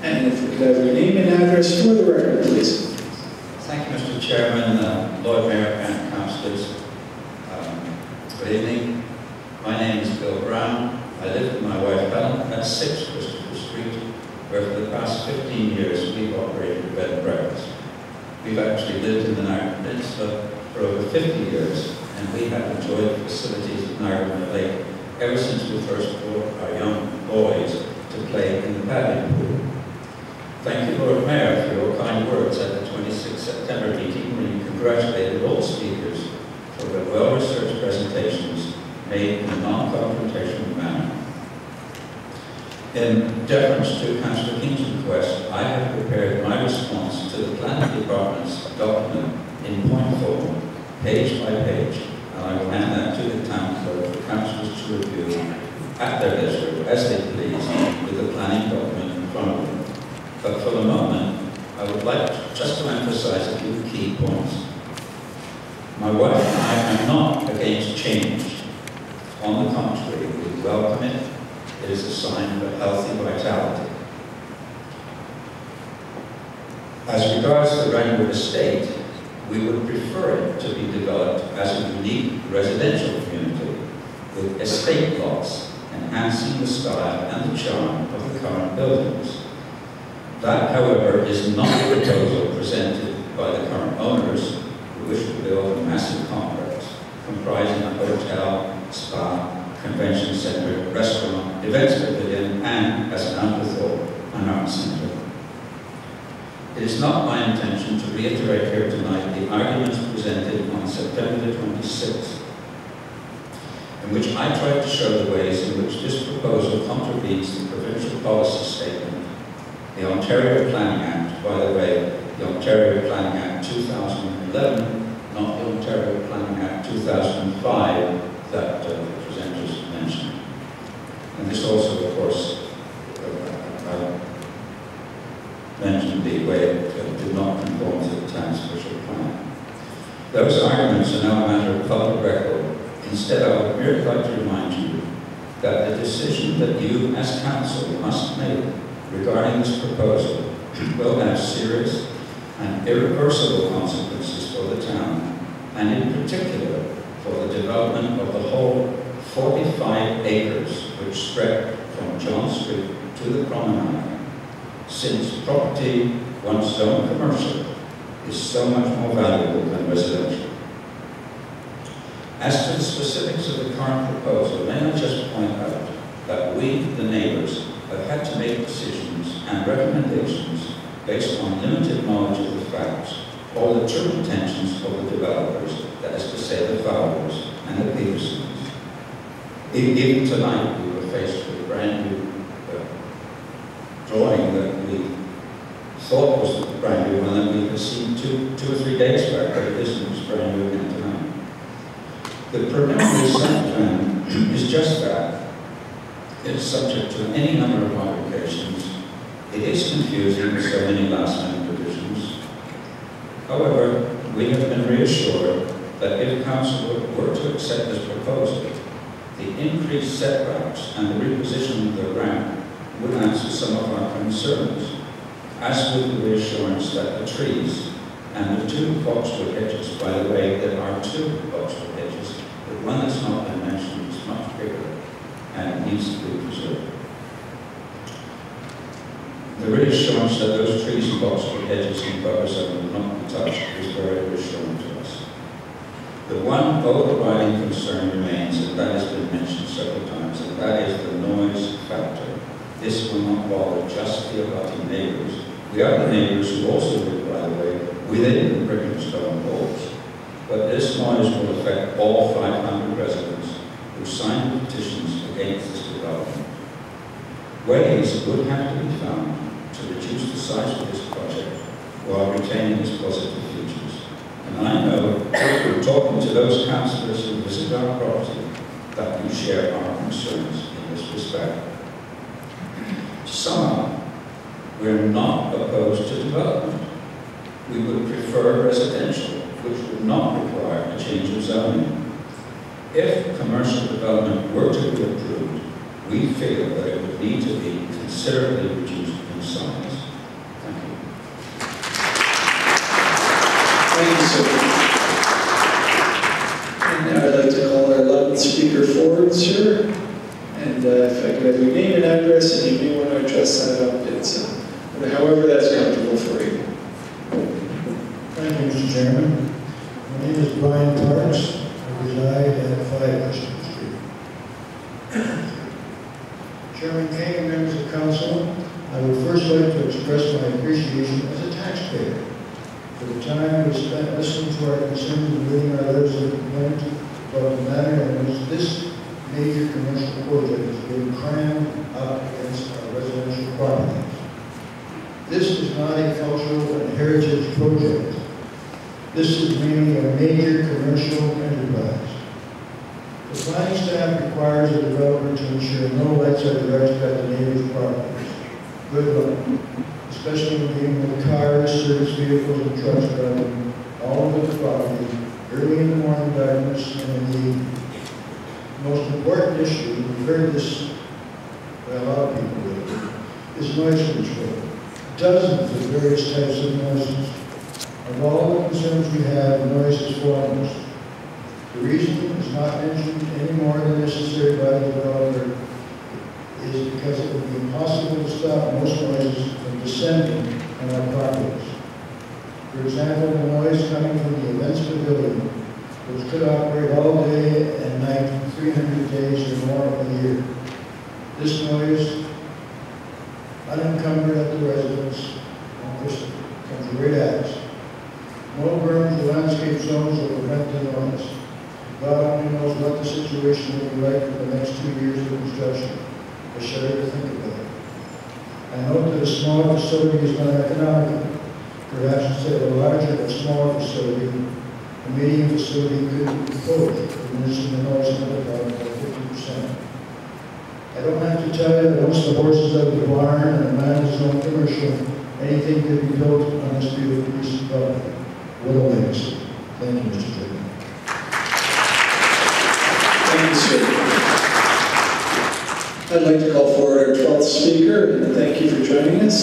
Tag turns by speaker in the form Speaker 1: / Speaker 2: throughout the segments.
Speaker 1: And if you could have your name and address for the record, please.
Speaker 2: Thank you, Mr. Chairman, Lord Mayor and councillors. Good evening. My name is Bill Brown. I live with my wife Helen at 6 Christopher Street, where for the past 15 years we've operated a bed and breakfast. We've actually lived in the Niagara Peninsula for over 50 years, and we have enjoyed the facilities of Niagara-on-the-Lake ever since we first brought our young boys to play in the paddling pool. Thank you, Lord Mayor, for your kind words at the 26th September meeting, where you congratulated all speakers for their well-researched presentations made in a non-confrontational manner. In deference to Councillor King's request, I have prepared my response to the Planning Department's document in point form, page by page, and I will hand that to the town clerk for councillors to review at their leisure, as they please, with the planning document in front of them. But for the moment, I would like just to emphasize a few key points. My wife and I are not against change. On the contrary, we welcome it. It is a sign of a healthy vitality. As regards the Randwood estate, we would prefer it to be developed as a unique residential community with estate lots enhancing the style and the charm of the current buildings. That, however, is not the proposal presented by the current owners, who wish to build a massive complex comprising a hotel, spa, convention centre, restaurant, events pavilion, and, as an afterthought, an art centre. It is not my intention to reiterate here tonight the arguments presented on September the 26th, in which I tried to show the ways in which this proposal contravenes the provincial policy statement, the Ontario Planning Act, by the way, the Ontario Planning Act 2011, not the Ontario Planning Act 2005 that the presenters mentioned. And this also, of course, I mentioned the way it did not conform to the town's official plan. Those arguments are now a matter of public record. Instead, I would merely like to remind you that the decision that you as council must make regarding this proposal will have serious and irreversible consequences for the town, and in particular for the development of the whole 45 acres which spread from John Street to the promenade, since property, once zoned commercial, is so much more valuable than residential. As to the specifics of the current proposal, may I just point out that we, the neighbours, have had to make decisions and recommendations based on limited knowledge of the facts or the true intentions of the developers, that is to say the Fowlers and the Petersons. Even tonight we were faced with a brand new drawing that we thought was brand new and that we had seen two or 3 days back, but it isn't, it's brand new again tonight. The preliminary site plan is just that. It is subject to any number of modifications. It is confusing with so many last-minute revisions. However, we have been reassured that if council were to accept this proposal, the increased setbacks and the repositioning of the ground would answer some of our concerns, as would the reassurance that the trees and the 2 boxwood hedges, by the way, there are 2 boxwood hedges, but one that's not been mentioned is much bigger and needs to be preserved. The reassurance that those trees and boxwood hedges and buffers will not be touched is very reassuring to us. The one overriding concern remains, and that has been mentioned several times, and that is the noise factor. This will not bother just the abutting neighbours. We are the neighbours who also live, by the way, within the brick and stone walls. But this noise will affect all 500 residents who signed petitions against this development. Ways would have to be found to reduce the size of this project while retaining its positive features. And I know, through talking to those councillors who visit our property, that you share our concerns in this respect. To sum up, we're not opposed to development. We would prefer residential, which would not require a change of zoning. If commercial development were to be approved, we feel that it would need to be considerably reduced in size. Thank you.
Speaker 1: Thank you, sir. And now I'd like to call our 11th speaker forward, sir. And if I could have your name and address, and you may want to address that up, however that's comfortable for you.
Speaker 3: Thank you, Mr. Chairman. My name is Brian Parks. I reside at 5 Washington Street. Chairman King and members of council, I would first like to express my appreciation as a taxpayer for the time we spent listening to our concerns and reading our letters of complaint about the manner in which this major commercial project is being crammed up against our residential properties. This is not a cultural and heritage project. This is mainly a major commercial enterprise. The planning staff requires a developer to ensure no lights are directed at the neighbor's properties. Good luck, especially when dealing with cars, service vehicles, and trucks driving all over the property early in the morning darkness and in the evening. The most important issue, we've heard this by a lot of people lately, is noise control. Dozens of various types of noises. Of all the concerns we have, noise is foremost. The reason is not mentioned any more than necessary by the developer is because it would be impossible to stop most noises from descending on our properties. For example, the noise coming from the events pavilion, which could operate all day and night for 300 days or more of the year. This noise, unencumbered at the residence, comes right at us. No berms or landscape zones will prevent the noise. God only knows what the situation will be like for the next 2 years of construction. I shudder to think about it. I note that a smaller facility is not economical. Perhaps instead of a larger but smaller facility, a medium facility could be proposed, diminishing the noise level by 50%. I don't have to tell you that once the horses out of the barn and the land is owned commercial, anything could be built on this beautiful piece of property. What a legacy. Thank you, Mr. Chairman.
Speaker 1: Thank you, sir. I'd like to call forward our 12th speaker, and thank you for joining us.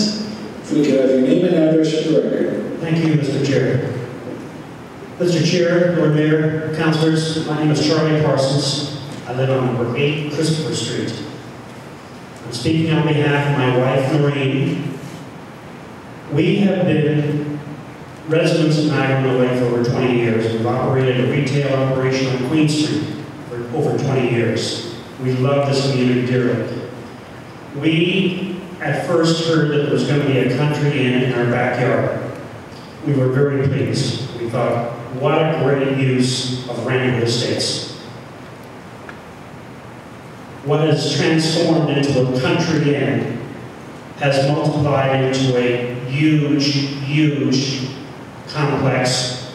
Speaker 1: If we could have your name and address for the record.
Speaker 4: Thank you, Mr. Chair. Mr. Chair, Lord Mayor, councilors, my name is Charlie Parsons. I live on number 8 Christopher Street. I'm speaking on behalf of my wife, Noreen. We have been residents of Niagara-on-the-Lake for over 20 years. We've operated a retail operation on Queen Street for over 20 years. We love this community dearly. We at first heard that there was going to be a country inn in our backyard. We were very pleased. We thought, what a great use of Randwood Estates. What has transformed into a country inn has multiplied into a huge, huge complex.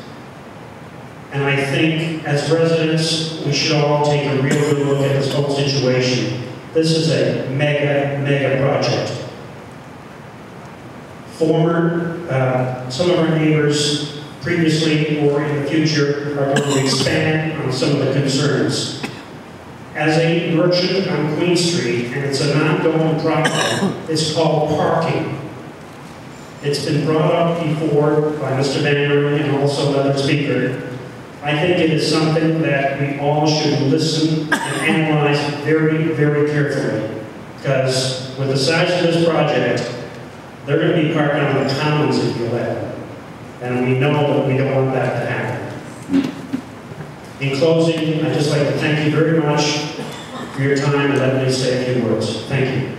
Speaker 4: And I think as residents, we should all take a real good look at this whole situation. This is a mega, mega project. Some of our neighbors previously or in the future are going to expand on some of the concerns. As a merchant on Queen Street, and it's an ongoing problem, it's called parking. It's been brought up before by Mr. Banner and also another speaker. I think it is something that we all should listen and analyze very, very carefully. Because with the size of this project, they're going to be parking on the commons if you let them. And we know that we don't want that to happen. In closing, I'd just like to thank you very much for your time and let me say a few words. Thank you.